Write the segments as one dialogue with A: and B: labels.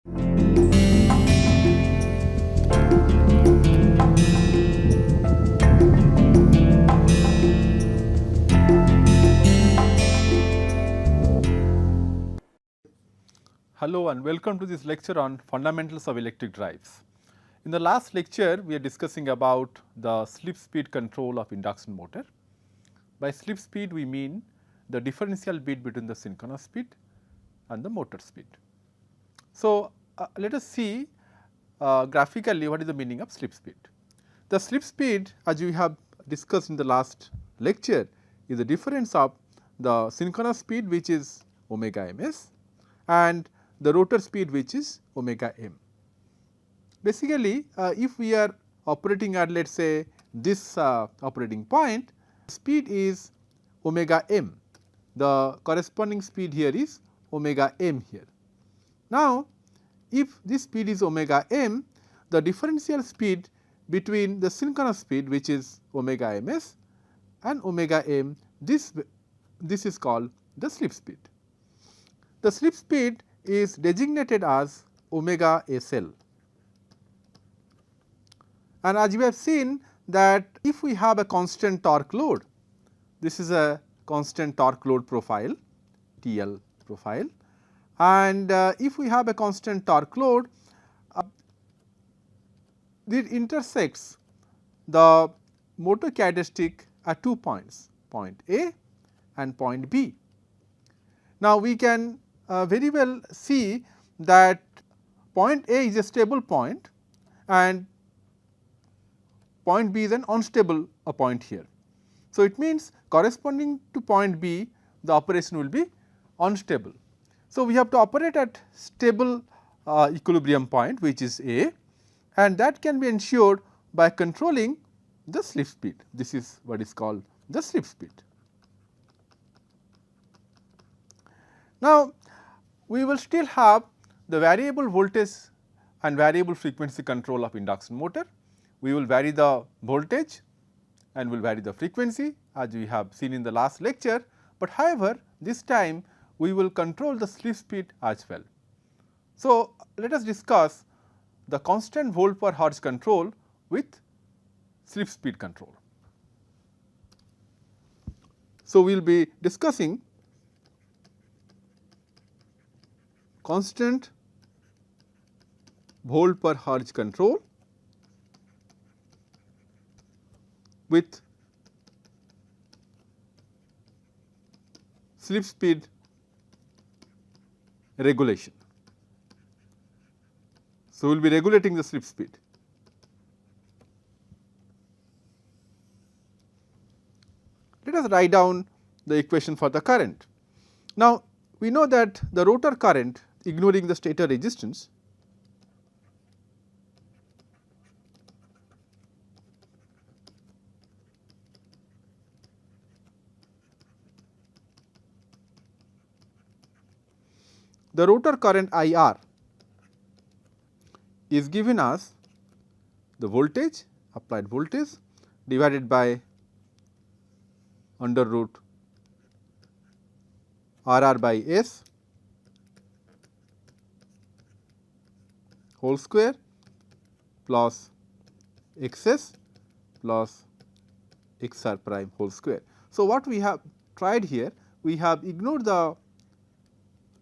A: Hello and welcome to this lecture on fundamentals of electric drives. In the last lecture, we are discussing about the slip speed control of induction motor. By slip speed, we mean the differential bit between the synchronous speed and the motor speed. So, let us see graphically what is the meaning of slip speed. The slip speed, as we have discussed in the last lecture, is the difference of the synchronous speed, which is omega ms, and the rotor speed, which is omega m. Basically, if we are operating at, let us say, this operating point, speed is omega m, the corresponding speed here is omega m here. Now, if this speed is omega m, the differential speed between the synchronous speed, which is omega ms, and omega m, this is called the slip speed. The slip speed is designated as omega SL, and as we have seen that if we have a constant torque load, this is a constant torque load profile, TL profile, and if we have a constant torque load, it intersects the motor characteristic at 2 points, point A and point B. Now, we can very well see that point A is a stable point and point B is an unstable point here. So, it means corresponding to point B, the operation will be unstable. So, we have to operate at stable equilibrium point, which is A, and that can be ensured by controlling the slip speed. This is what is called the slip speed. Now, we will still have the variable voltage and variable frequency control of induction motor. We will vary the voltage and will vary the frequency, as we have seen in the last lecture, but however, this time we will control the slip speed as well. So, let us discuss the constant volt per hertz control with slip speed control. So, we will be discussing constant volt per hertz control with slip speed regulation. So, we will be regulating the slip speed. Let us write down the equation for the current. Now, we know that the rotor current, ignoring the stator resistance, the rotor current IR is given as the voltage, applied voltage, divided by under root RR by S whole square plus XS plus XR prime whole square. So, what we have tried here, we have ignored the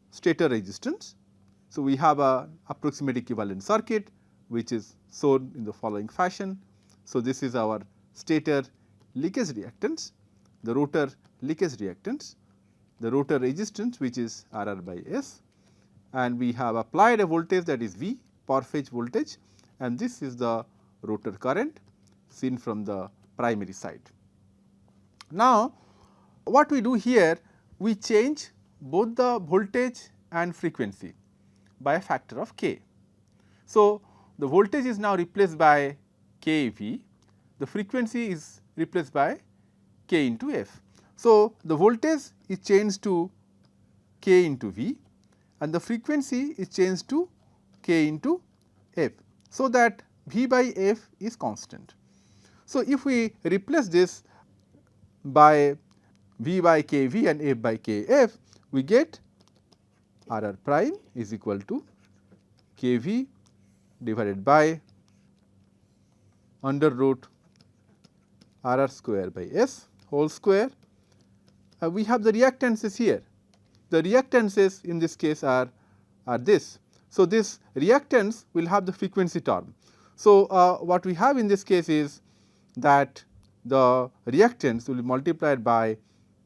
A: stator resistance. So, we have a approximate equivalent circuit, which is shown in the following fashion. So, this is our stator leakage reactance, the rotor leakage reactance, the rotor resistance, which is RR by S, and we have applied a voltage, that is V, per phase voltage, and this is the rotor current seen from the primary side. Now, what we do here, we change both the voltage and frequency by a factor of k. So, the voltage is now replaced by kV, the frequency is replaced by k into f. So, the voltage is changed to k into V and the frequency is changed to k into f. So, that V by f is constant. So, if we replace this by V by kV and f by kf, we get RR prime is equal to kV divided by under root RR square by S whole square. We have the reactances here. The reactances in this case are this. So, this reactance will have the frequency term. So, what we have in this case is that the reactance will be multiplied by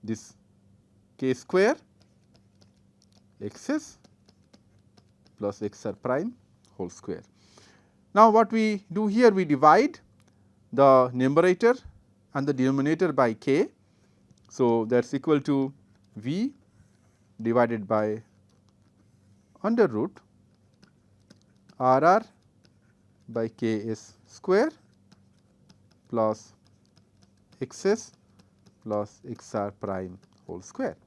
A: this k square xs plus xr prime whole square. Now, what we do here, we divide the numerator and the denominator by k. So, that is equal to V divided by under root RR by Ks square plus Xs plus Xr prime whole square.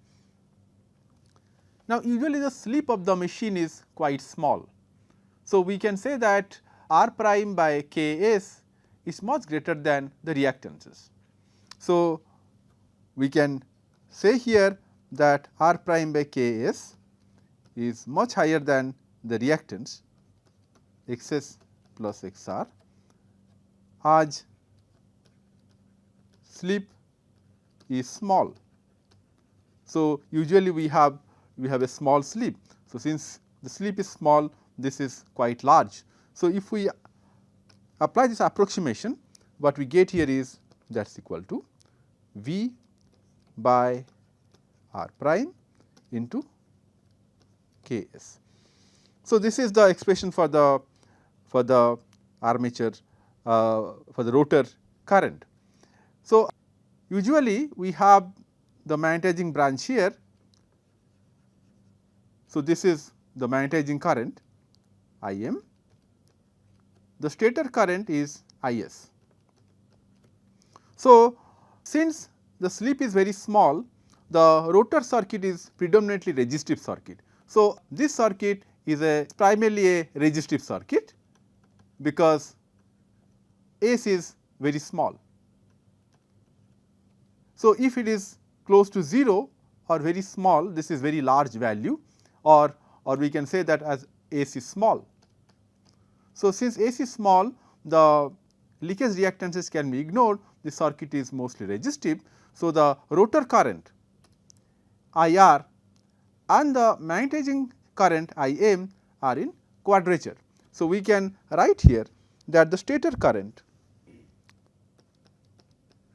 A: Now, usually the slip of the machine is quite small. So, we can say that R prime by Ks is much greater than the reactances. So, we can say here that R prime by Ks is much higher than the reactance Xs plus Xr, as slip is small. So, usually we have a small slip. So, since the slip is small, this is quite large. So, if we apply this approximation, what we get here is that is equal to V by R prime into Ks. So, this is the expression for the armature for the rotor current. So, usually we have the magnetizing branch here. So, this is the magnetizing current Im, the stator current is Is. So, since the slip is very small, the rotor circuit is predominantly resistive circuit. So, this circuit is primarily a resistive circuit, because S is very small. So, if it is close to 0 or very small, this is very large value, or we can say that as S is small. So, since S is small, the leakage reactances can be ignored, the circuit is mostly resistive. So, the rotor current IR and the magnetizing current Im are in quadrature. So, we can write here that the stator current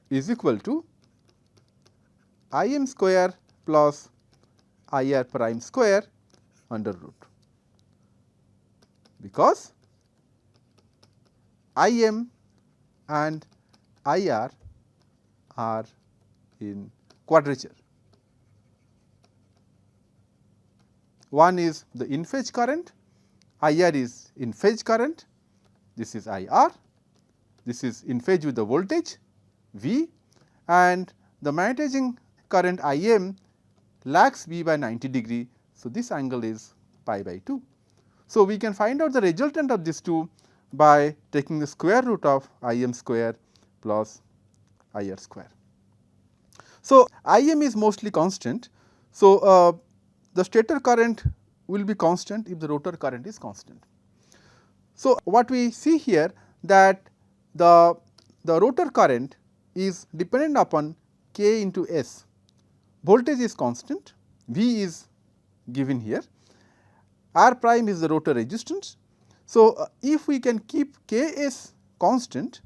A: is equal to Im square plus IR prime square under root, because Im and IR are in quadrature. One is the in phase current, IR is in phase current, this is IR, this is in phase with the voltage V, and the magnetizing current Im lags V by 90 degree. So, this angle is pi by 2. So, we can find out the resultant of these two by taking the square root of Im square plus IR square. So, Im is mostly constant. So, the stator current will be constant if the rotor current is constant. So, what we see here, that the rotor current is dependent upon k into S. Voltage is constant, V is given here, R prime is the rotor resistance. So, if we can keep Ks constant,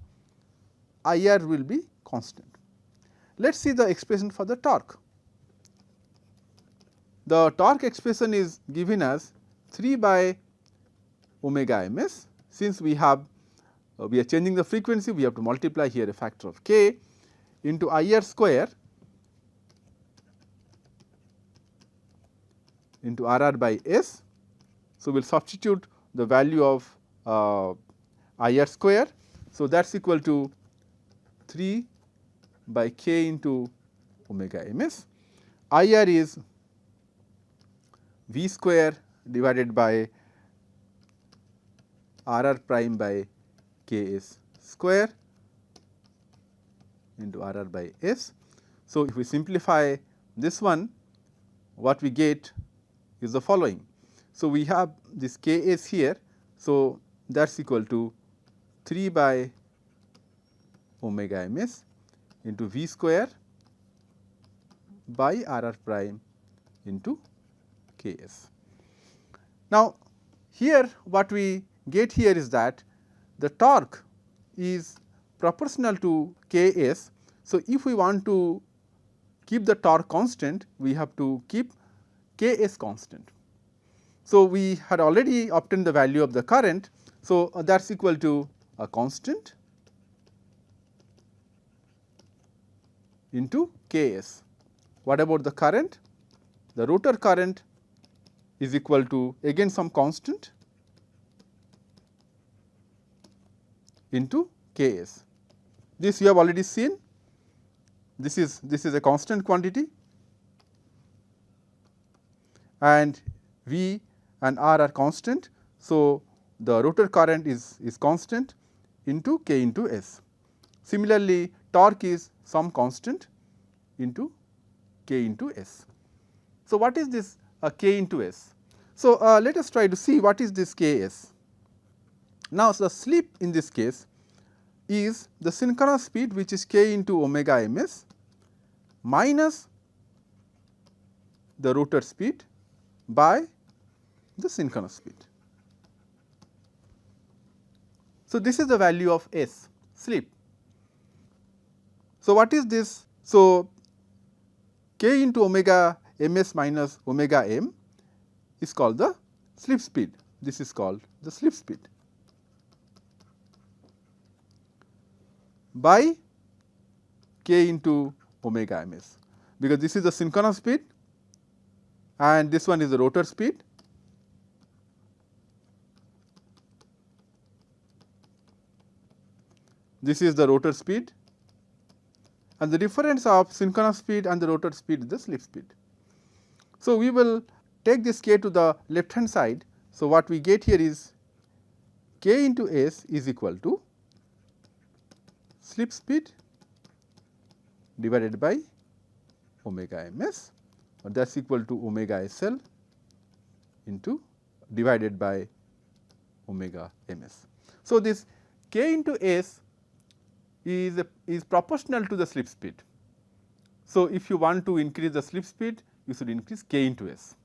A: IR will be constant. Let us see the expression for the torque. The torque expression is given as 3 by omega ms. Since we are changing the frequency, we have to multiply here a factor of k into IR square into RR by S. So, we will substitute the value of IR square. So, that is equal to 3 by k into omega ms. IR is V square divided by RR prime by Ks square into RR by S. So, if we simplify this one, what we get is the following. So, we have this Ks here, So, that is equal to 3 by omega ms into v square by r r prime into k s. Now, here what we get here is that the torque is proportional to k s. So, if we want to keep the torque constant, we have to keep k s constant. So, we had already obtained the value of the current. So, that is equal to a constant into k s. What about the current? The rotor current is equal to again some constant into k s. This you have already seen. This is a constant quantity, and V and R are constant. So, the rotor current is constant into k into s. Similarly, torque is some constant into k into s. So, what is this k into s? So, let us try to see what is this k s. Now, the slip in this case is the synchronous speed, which is k into omega ms minus the rotor speed by the synchronous speed. So, this is the value of s, slip. So, what is this? So, k into omega ms minus omega m is called the slip speed. This is called the slip speed by k into omega ms, because this is the synchronous speed and this one is the rotor speed. This is the rotor speed, and the difference of synchronous speed and the rotor speed is the slip speed. So, we will take this k to the left hand side. So, what we get here is k into s is equal to slip speed divided by omega ms, or that is equal to omega sl into divided by omega ms. So, this k into s is proportional to the slip speed. So, if you want to increase the slip speed, you should increase k into s.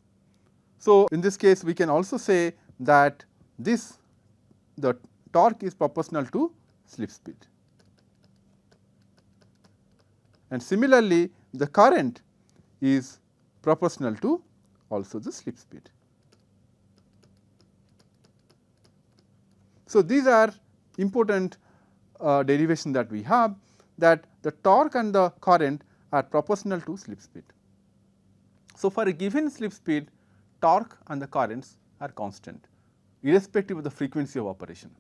A: So, in this case we can also say that the torque is proportional to slip speed, and similarly the current is proportional to also the slip speed. So, these are important derivation that we have, that the torque and the current are proportional to slip speed. So, for a given slip speed, torque and the currents are constant irrespective of the frequency of operation.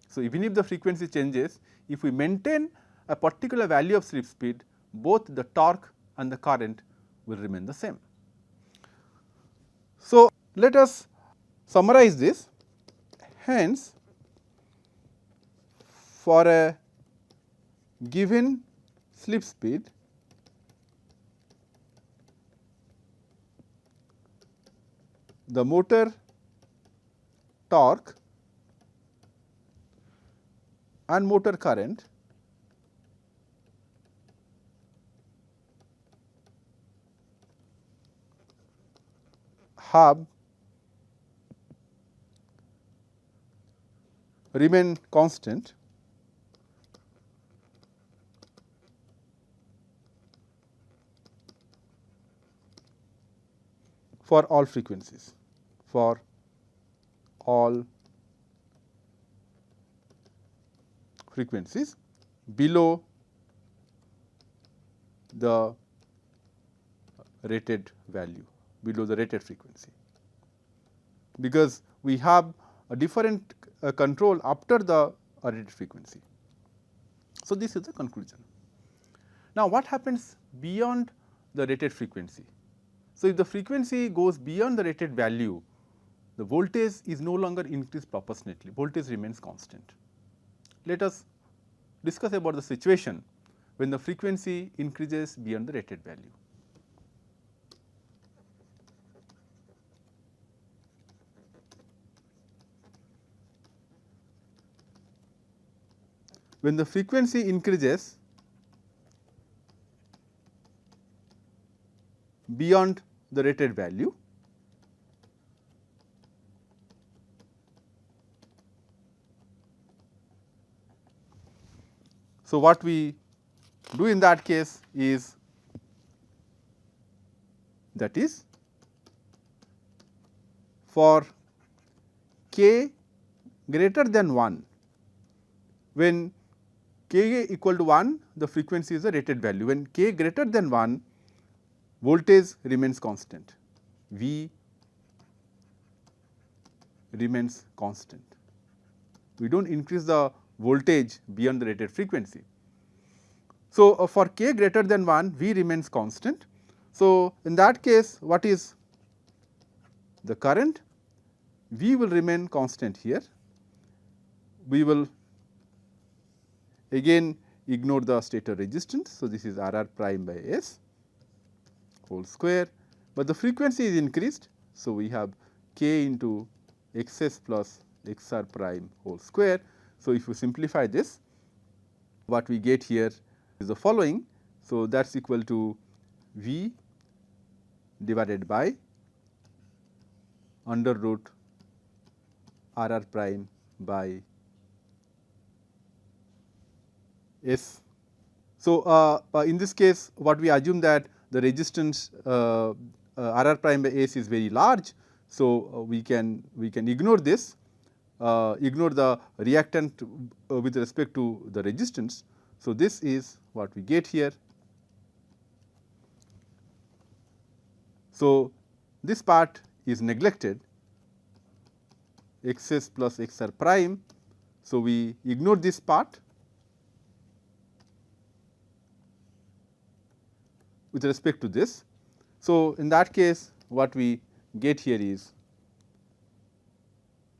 A: So, even if the frequency changes, if we maintain a particular value of slip speed, both the torque and the current will remain the same. So, let us summarize this. Hence, for a given slip speed, the motor torque and motor current have remain constant for all frequencies, for all frequencies below the rated value, below the rated frequency, because we have a different control after the rated frequency. So, this is the conclusion. Now, what happens beyond the rated frequency? So, if the frequency goes beyond the rated value, the voltage is no longer increased proportionately, voltage remains constant. Let us discuss about the situation when the frequency increases beyond the rated value. when the frequency increases beyond the rated value, so what we do in that case is, that is, for k greater than 1, when k equal to 1, the frequency is the rated value. When k greater than 1, voltage remains constant, V remains constant. We do not increase the voltage beyond the rated frequency. So, for k greater than 1, V remains constant. So, in that case, what is the current? V will remain constant here. We will again ignore the stator resistance. So, this is R r prime by S whole square, but the frequency is increased. So, we have k into x s plus x r prime whole square. So, if you simplify this, what we get here is the following. So, that is equal to V divided by under root R r prime by S. So, in this case, what we assume that the resistance R r prime by S is very large. So, we can ignore this, ignore the reactant with respect to the resistance. So, this is what we get here. So, this part is neglected, x s plus x r prime. So, we ignore this part with respect to this. So, in that case, what we get here is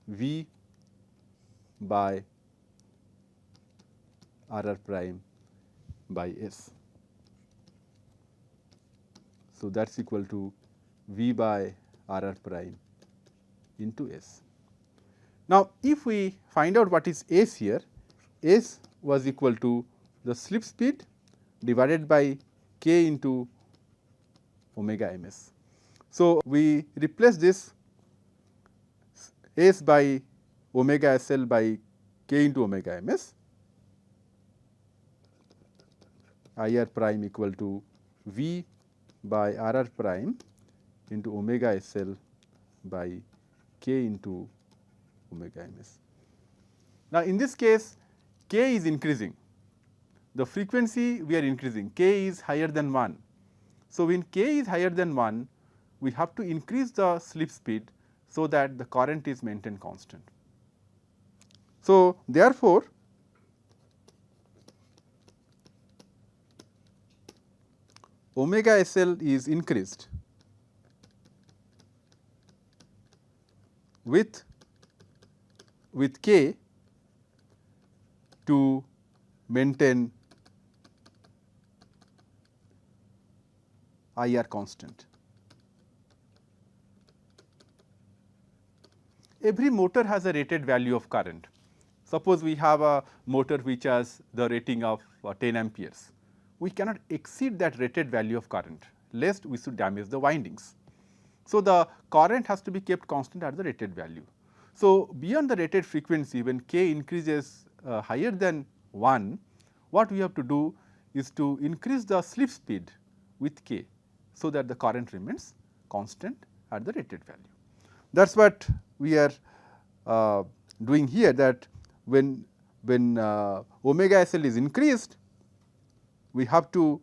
A: V by R r prime by S. So, that is equal to V by R r prime into S. Now, if we find out what is S here, S was equal to the slip speed divided by k into omega m s. So, we replace this S by omega s l by k into omega m s, I r prime equal to V by R r prime into omega s l by k into omega m s. Now, in this case, k is increasing, the frequency we are increasing, k is higher than 1. So, when k is higher than 1, we have to increase the slip speed, so that the current is maintained constant. So, therefore, omega s l is increased with k to maintain I r constant. Every motor has a rated value of current. Suppose we have a motor which has the rating of 10 amperes. We cannot exceed that rated value of current, lest we should damage the windings. So, the current has to be kept constant at the rated value. So, beyond the rated frequency, when k increases higher than 1, what we have to do is to increase the slip speed with k, so that the current remains constant at the rated value. That is what we are doing here, that when omega s l is increased, we have to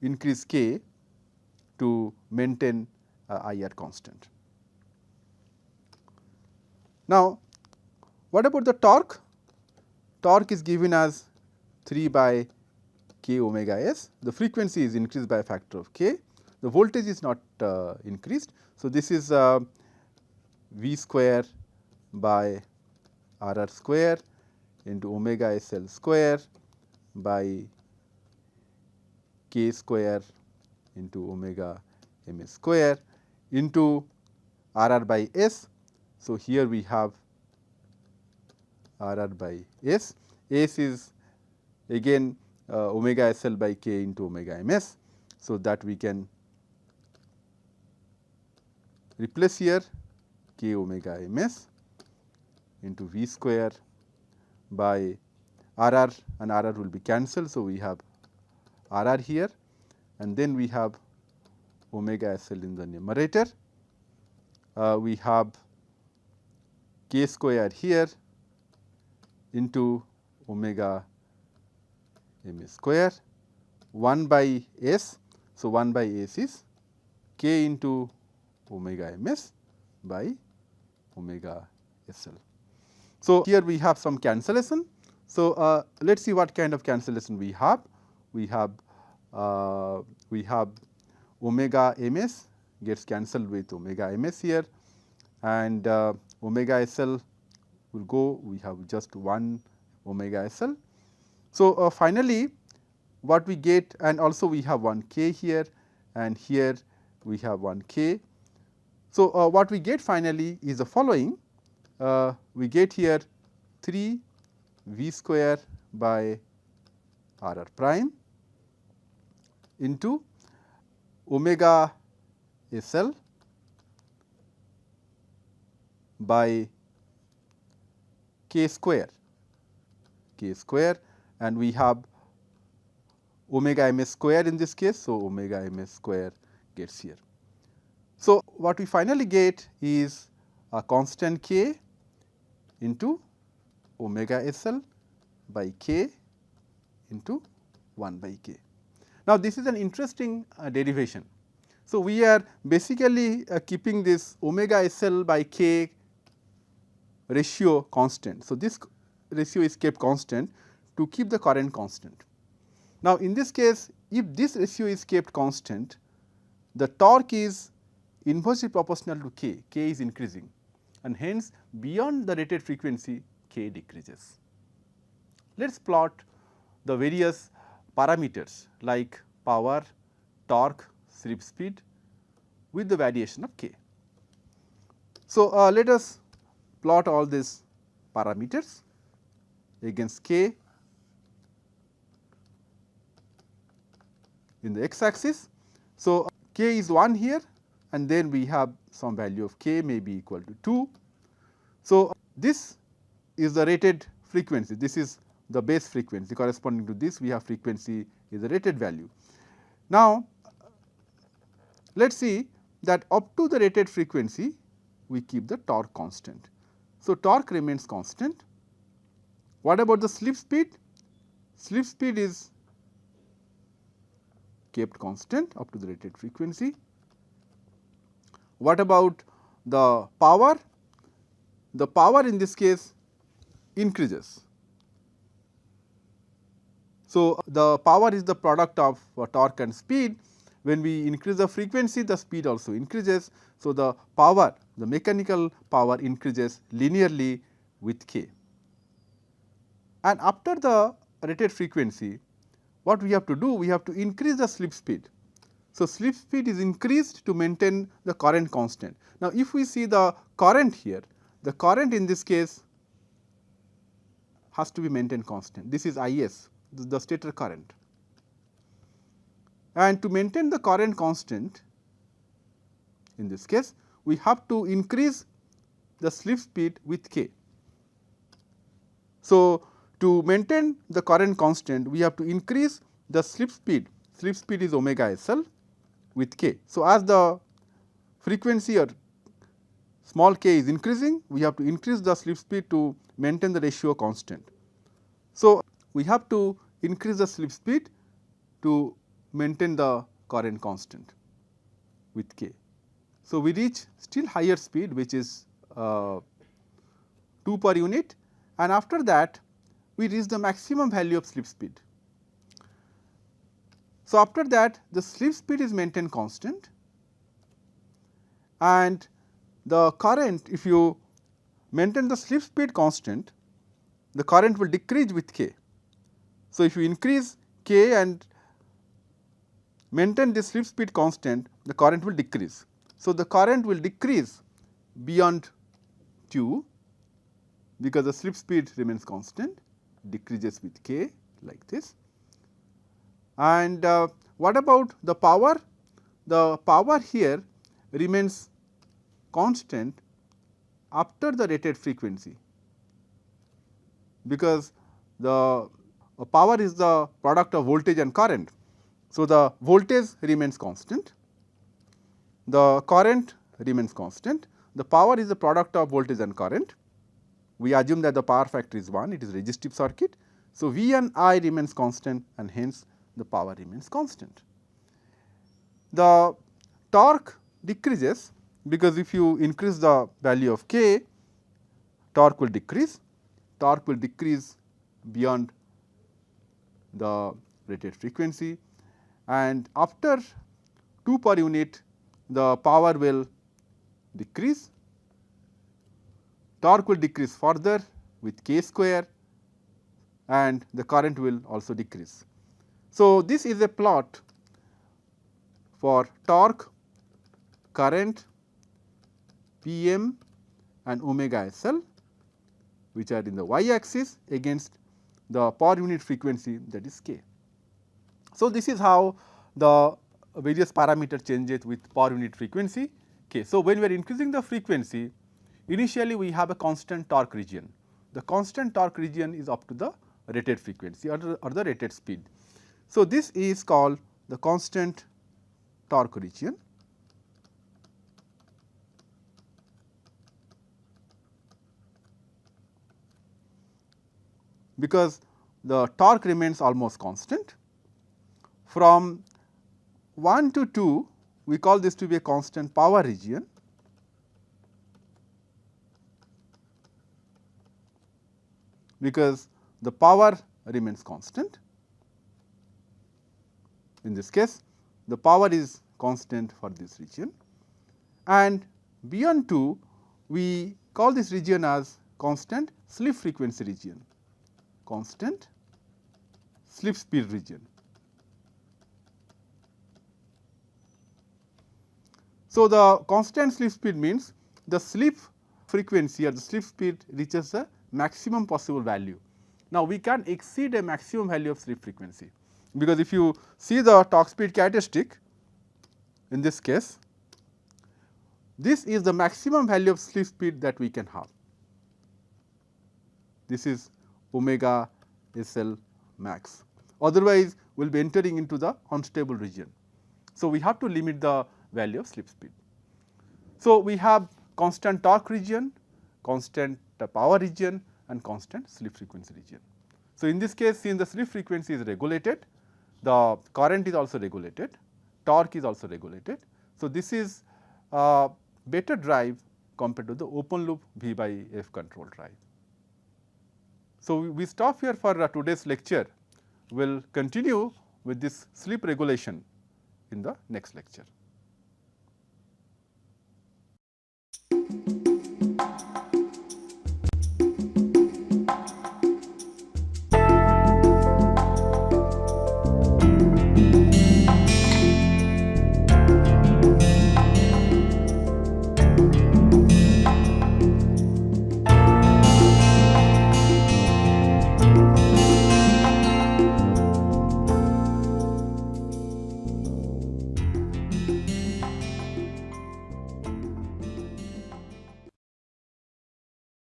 A: increase k to maintain I r constant. Now, what about the torque? Torque is given as 3 by k omega s. The frequency is increased by a factor of k. The voltage is not increased. So, this is V square by R r square into omega s l square by k square into omega m s square into R r by S. So, here we have R r by S. S is again omega SL by k into omega ms. So, that we can replace here k omega ms into v square by RR, and RR will be cancelled. So, we have RR here, and then we have omega SL in the numerator. We have k square here into omega ms square 1 by s. So, 1 by s is k into omega ms by omega SL. So, here we have some cancellation. So, let us see what kind of cancellation we have. We have omega ms gets cancelled with omega ms here, and omega SL will go, we have just 1 omega SL. So, finally, what we get, and also we have 1 k here, and here we have 1 k. So, what we get finally is the following. We get here 3 v square by r r prime into omega SL by k square, and we have omega ms square in this case. So, omega ms square gets here. So, what we finally get is a constant k into omega SL by k into 1 by k. Now, this is an interesting derivation. So, we are basically keeping this omega SL by k ratio constant. So, this ratio is kept constant to keep the current constant. Now, in this case, if this ratio is kept constant, the torque is inversely proportional to k, k is increasing, and hence beyond the rated frequency k decreases. Let us plot the various parameters like power, torque, slip speed with the variation of k. So, let us plot all these parameters against k in the x axis. So, k is 1 here, and then we have some value of k may be equal to 2. So, this is the rated frequency, this is the base frequency. Corresponding to this, we have frequency is the rated value. Now, let us see that up to the rated frequency we keep the torque constant. So, torque remains constant. What about the slip speed? Slip speed is kept constant up to the rated frequency. What about the power? The power in this case increases. So, the power is the product of torque and speed. When we increase the frequency, the speed also increases. So, the power, the mechanical power increases linearly with k. And after the rated frequency, what we have to do? We have to increase the slip speed. So, slip speed is increased to maintain the current constant. Now, if we see the current here, the current in this case has to be maintained constant. This is Is, the stator current. And to maintain the current constant, in this case, we have to increase the slip speed with k. So, to maintain the current constant, we have to increase the slip speed is omega SL with k. So, as the frequency or small k is increasing, we have to increase the slip speed to maintain the ratio constant. So, we have to increase the slip speed to maintain the current constant with k. So, we reach still higher speed, which is 2 per unit, and after that we reach the maximum value of slip speed. So, after that the slip speed is maintained constant, and the current, if you maintain the slip speed constant, the current will decrease with k. So, if you increase k and maintain the slip speed constant, the current will decrease. So, the current will decrease beyond 2 because the slip speed remains constant, decreases with k like this. And what about the power? The power here remains constant after the rated frequency, because the power is the product of voltage and current. So, the voltage remains constant, the current remains constant, the power is the product of voltage and current. We assume that the power factor is 1, it is resistive circuit. So, V and I remains constant and hence the power remains constant. The torque decreases, because if you increase the value of k, torque will decrease beyond the rated frequency, and after 2 per unit the power will decrease, torque will decrease further with k square, and the current will also decrease. So, this is a plot for torque, current, Pm and omega SL, which are in the y axis against the per unit frequency, that is k. So, this is how the various parameter changes with per unit frequency k. So, when we are increasing the frequency, initially we have a constant torque region. The constant torque region is up to the rated frequency or the rated speed. So, this is called the constant torque region. Because the torque remains almost constant. From 1 to 2, we call this to be a constant power region, because the power remains constant. In this case, the power is constant for this region, and beyond 2, we call this region as constant slip frequency region, constant slip speed region. So, the constant slip speed means the slip frequency or the slip speed reaches the maximum possible value. Now, we can exceed a maximum value of slip frequency, because if you see the torque speed characteristic, in this case, this is the maximum value of slip speed that we can have. This is omega SL max, otherwise we will be entering into the unstable region. So, we have to limit the value of slip speed. So, we have constant torque region, constant power region and constant slip frequency region. So, in this case, since the slip frequency is regulated, the current is also regulated, torque is also regulated. So, this is a better drive compared to the open loop V by F control drive. So, we stop here for today's lecture. We will continue with this slip regulation in the next lecture.